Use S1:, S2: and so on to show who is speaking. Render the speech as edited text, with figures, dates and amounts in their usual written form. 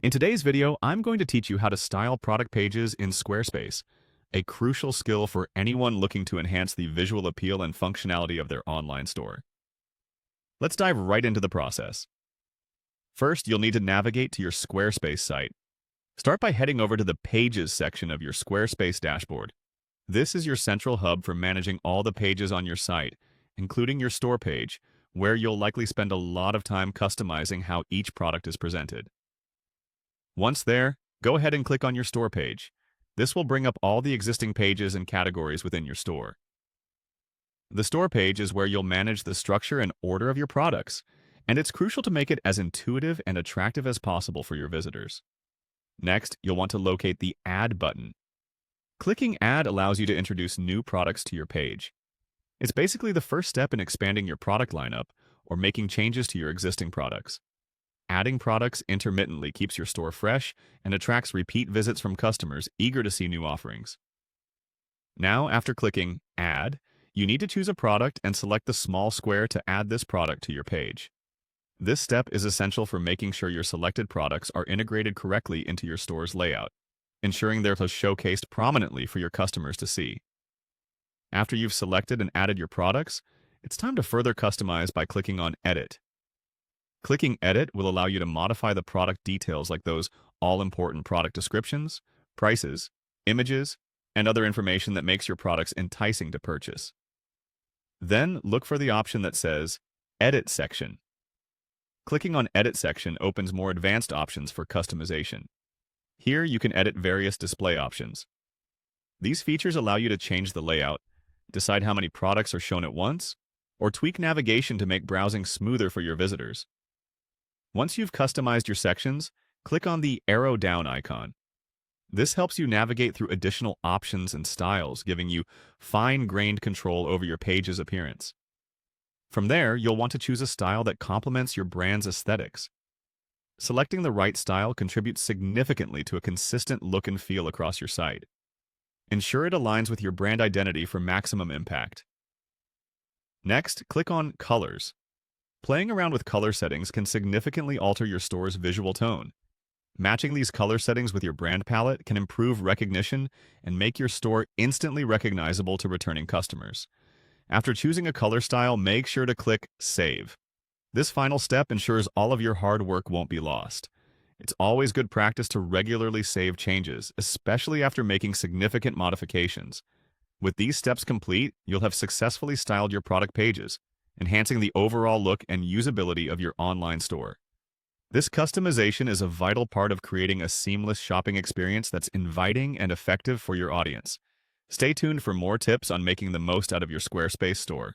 S1: In today's video, I'm going to teach you how to style product pages in Squarespace, a crucial skill for anyone looking to enhance the visual appeal and functionality of their online store. Let's dive right into the process. First, you'll need to navigate to your Squarespace site. Start by heading over to the Pages section of your Squarespace dashboard. This is your central hub for managing all the pages on your site, including your store page, where you'll likely spend a lot of time customizing how each product is presented. Once there, go ahead and click on your store page. This will bring up all the existing pages and categories within your store. The store page is where you'll manage the structure and order of your products, and it's crucial to make it as intuitive and attractive as possible for your visitors. Next, you'll want to locate the Add button. Clicking Add allows you to introduce new products to your page. It's basically the first step in expanding your product lineup or making changes to your existing products. Adding products intermittently keeps your store fresh and attracts repeat visits from customers eager to see new offerings. Now, after clicking Add, you need to choose a product and select the small square to add this product to your page. This step is essential for making sure your selected products are integrated correctly into your store's layout, ensuring they're showcased prominently for your customers to see. After you've selected and added your products, it's time to further customize by clicking on Edit. Clicking Edit will allow you to modify the product details like those all-important product descriptions, prices, images, and other information that makes your products enticing to purchase. Then look for the option that says Edit Section. Clicking on Edit Section opens more advanced options for customization. Here you can edit various display options. These features allow you to change the layout, decide how many products are shown at once, or tweak navigation to make browsing smoother for your visitors. Once you've customized your sections, click on the arrow down icon. This helps you navigate through additional options and styles, giving you fine-grained control over your page's appearance. From there, you'll want to choose a style that complements your brand's aesthetics. Selecting the right style contributes significantly to a consistent look and feel across your site. Ensure it aligns with your brand identity for maximum impact. Next, click on Colors. Playing around with color settings can significantly alter your store's visual tone. Matching these color settings with your brand palette can improve recognition and make your store instantly recognizable to returning customers. After choosing a color style, make sure to click Save. This final step ensures all of your hard work won't be lost. It's always good practice to regularly save changes, especially after making significant modifications. With these steps complete, you'll have successfully styled your product pages, enhancing the overall look and usability of your online store. This customization is a vital part of creating a seamless shopping experience that's inviting and effective for your audience. Stay tuned for more tips on making the most out of your Squarespace store.